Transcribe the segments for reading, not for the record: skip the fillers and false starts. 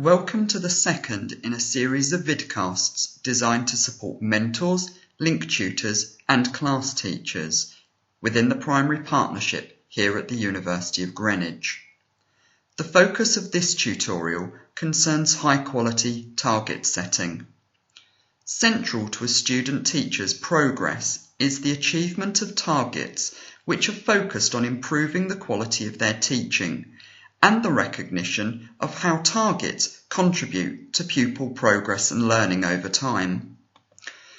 Welcome to the second in a series of vidcasts designed to support mentors, link tutors and class teachers within the primary partnership here at the University of Greenwich. The focus of this tutorial concerns high-quality target setting. Central to a student teacher's progress is the achievement of targets which are focused on improving the quality of their teaching and the recognition of how targets contribute to pupil progress and learning over time.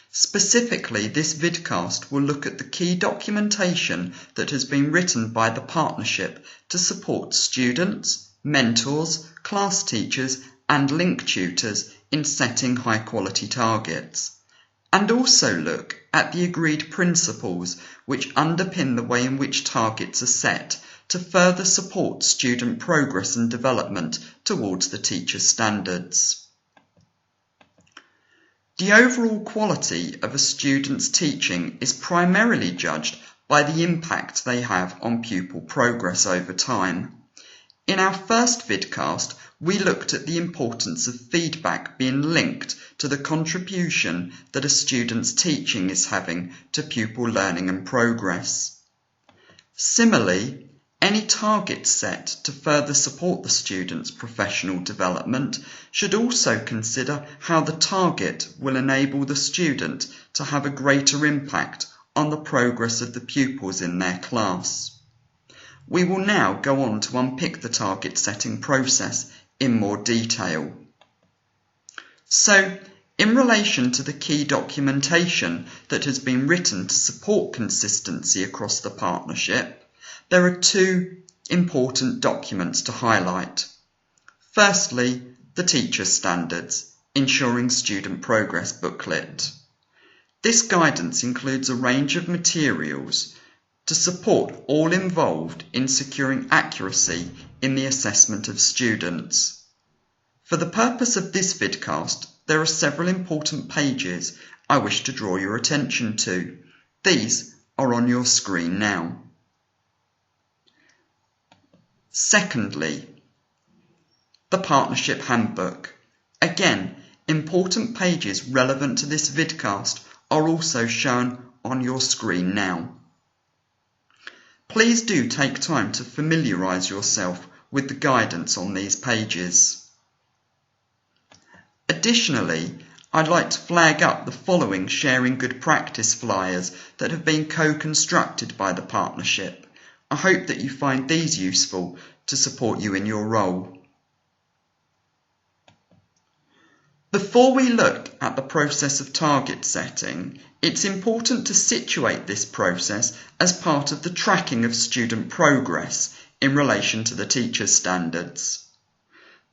Specifically, this vidcast will look at the key documentation that has been written by the partnership to support students, mentors, class teachers and link tutors in setting high-quality targets, and also look at the agreed principles which underpin the way in which targets are set to further support student progress and development towards the teacher's standards. The overall quality of a student's teaching is primarily judged by the impact they have on pupil progress over time. In our first vidcast, we looked at the importance of feedback being linked to the contribution that a student's teaching is having to pupil learning and progress. Similarly, any target set to further support the student's professional development should also consider how the target will enable the student to have a greater impact on the progress of the pupils in their class. We will now go on to unpick the target setting process in more detail. So, in relation to the key documentation that has been written to support consistency across the partnership, there are two important documents to highlight. Firstly, the Teacher Standards, Ensuring Student Progress booklet. This guidance includes a range of materials to support all involved in securing accuracy in the assessment of students. For the purpose of this vidcast, there are several important pages I wish to draw your attention to. These are on your screen now. Secondly, the Partnership Handbook. Again, important pages relevant to this vidcast are also shown on your screen now. Please do take time to familiarise yourself with the guidance on these pages. Additionally, I'd like to flag up the following sharing good practice flyers that have been co-constructed by the partnership. I hope that you find these useful to support you in your role. Before we look at the process of target setting, it's important to situate this process as part of the tracking of student progress in relation to the teacher's standards.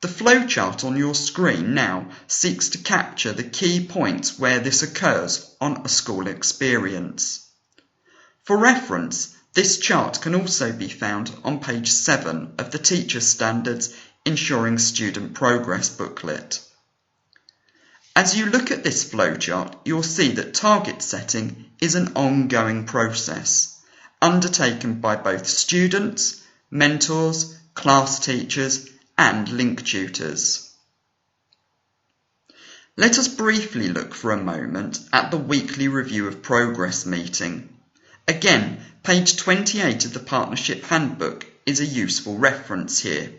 The flowchart on your screen now seeks to capture the key points where this occurs on a school experience. For reference, this chart can also be found on page 7 of the Teacher Standards Ensuring Student Progress booklet. As you look at this flowchart, you'll see that target setting is an ongoing process, undertaken by both students, mentors, class teachers, and link tutors. Let us briefly look for a moment at the weekly review of progress meeting. Again, page 28 of the Partnership Handbook is a useful reference here.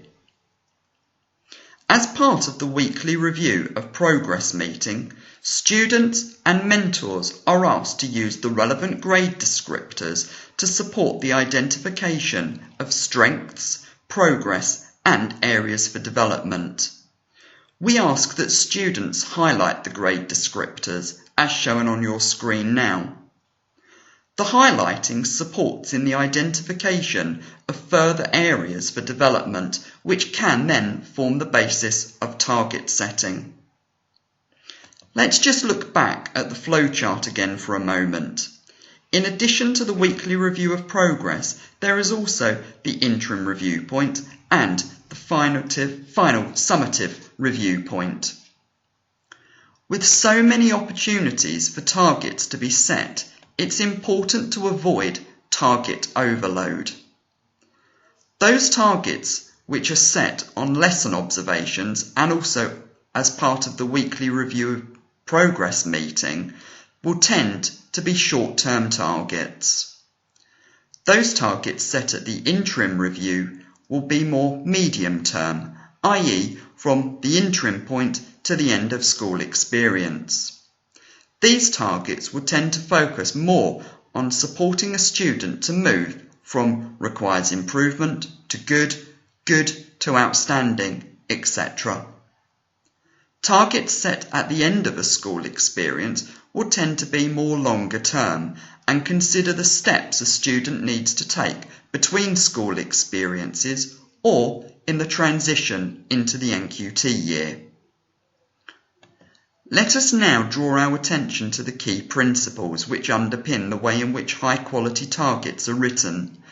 As part of the weekly review of progress meeting, students and mentors are asked to use the relevant grade descriptors to support the identification of strengths, progress and areas for development. We ask that students highlight the grade descriptors as shown on your screen now. The highlighting supports in the identification of further areas for development which can then form the basis of target setting. Let's just look back at the flowchart again for a moment. In addition to the weekly review of progress, there is also the interim review point and the final summative review point. With so many opportunities for targets to be set, it's important to avoid target overload. Those targets which are set on lesson observations and also as part of the weekly review progress meeting, will tend to be short-term targets. Those targets set at the interim review will be more medium-term, i.e. from the interim point to the end of school experience. These targets will tend to focus more on supporting a student to move from requires improvement to good, good to outstanding, etc. Targets set at the end of a school experience will tend to be more longer term and consider the steps a student needs to take between school experiences or in the transition into the NQT year. Let us now draw our attention to the key principles which underpin the way in which high-quality targets are written.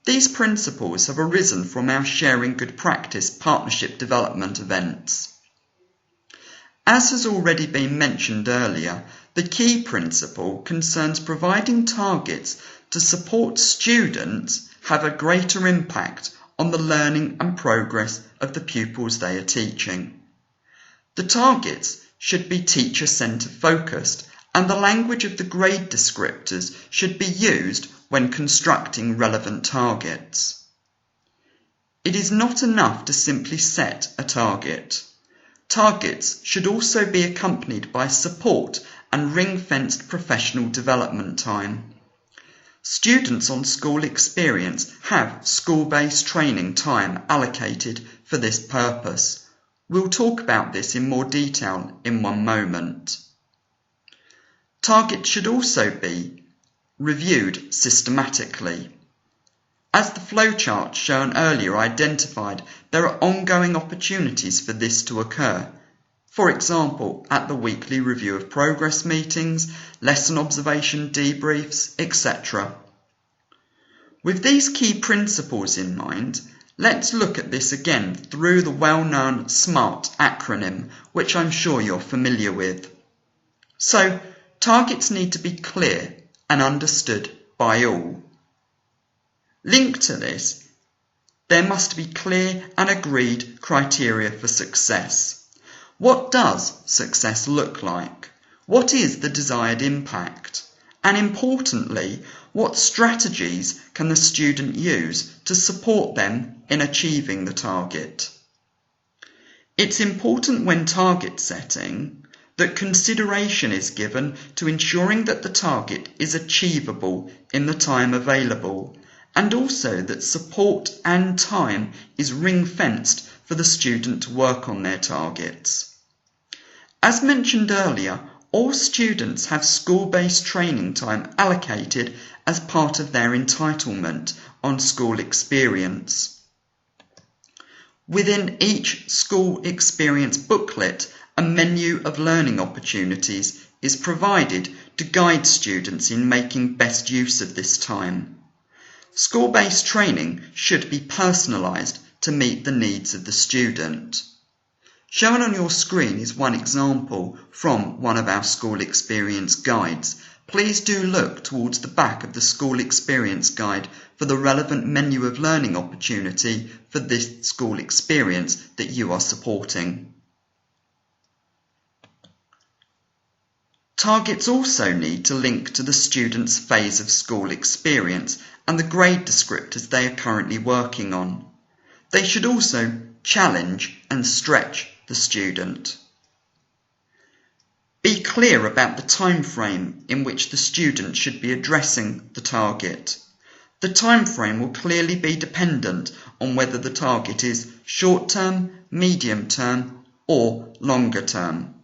These principles have arisen from our Sharing Good Practice partnership development events. As has already been mentioned earlier, the key principle concerns providing targets to support students have a greater impact on the learning and progress of the pupils they are teaching. The targets should be teacher-centred focused, and the language of the grade descriptors should be used when constructing relevant targets. It is not enough to simply set a target. Targets should also be accompanied by support and ring-fenced professional development time. Students on school experience have school-based training time allocated for this purpose. We'll talk about this in more detail in one moment. Targets should also be reviewed systematically. As the flowchart shown earlier identified, there are ongoing opportunities for this to occur. For example, at the weekly review of progress meetings, lesson observation debriefs, etc. With these key principles in mind, let's look at this again through the well-known SMART acronym, which I'm sure you're familiar with. So, targets need to be clear and understood by all. Linked to this, there must be clear and agreed criteria for success. What does success look like? What is the desired impact? And importantly, what strategies can the student use to support them in achieving the target? It's important when target setting that consideration is given to ensuring that the target is achievable in the time available, and also that support and time is ring-fenced for the student to work on their targets. As mentioned earlier, all students have school-based training time allocated as part of their entitlement on school experience. Within each school experience booklet, a menu of learning opportunities is provided to guide students in making best use of this time. School-based training should be personalised to meet the needs of the student. Shown on your screen is one example from one of our school experience guides. Please do look towards the back of the school experience guide for the relevant menu of learning opportunity for this school experience that you are supporting. Targets also need to link to the student's phase of school experience and the grade descriptors they are currently working on. They should also challenge and stretch the student. Be clear about the time frame in which the student should be addressing the target. The time frame will clearly be dependent on whether the target is short-term, medium-term, or longer-term.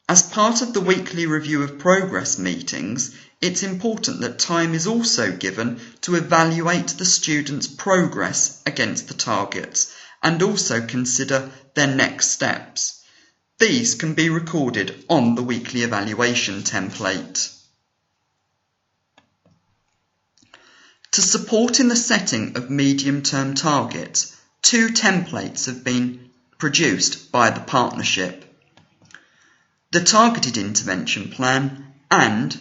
As part of the weekly review of progress meetings, it's important that time is also given to evaluate the student's progress against the targets and also consider their next steps. These can be recorded on the weekly evaluation template. To support in the setting of medium-term targets, 2 templates have been produced by the partnership: the Targeted Intervention Plan and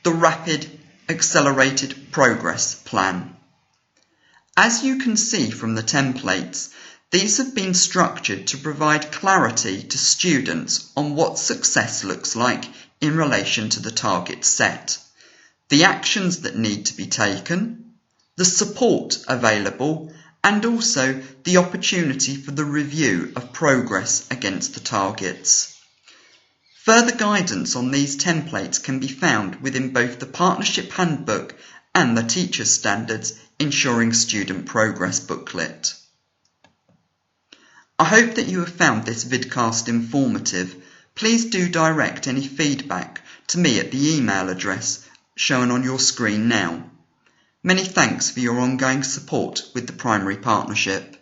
the Rapid Accelerated Progress Plan. As you can see from the templates, these have been structured to provide clarity to students on what success looks like in relation to the targets set, the actions that need to be taken, the support available, and also the opportunity for the review of progress against the targets. Further guidance on these templates can be found within both the Partnership Handbook and the Teacher's Standards Ensuring Student Progress booklet. I hope that you have found this vidcast informative. Please do direct any feedback to me at the email address shown on your screen now. Many thanks for your ongoing support with the Primary Partnership.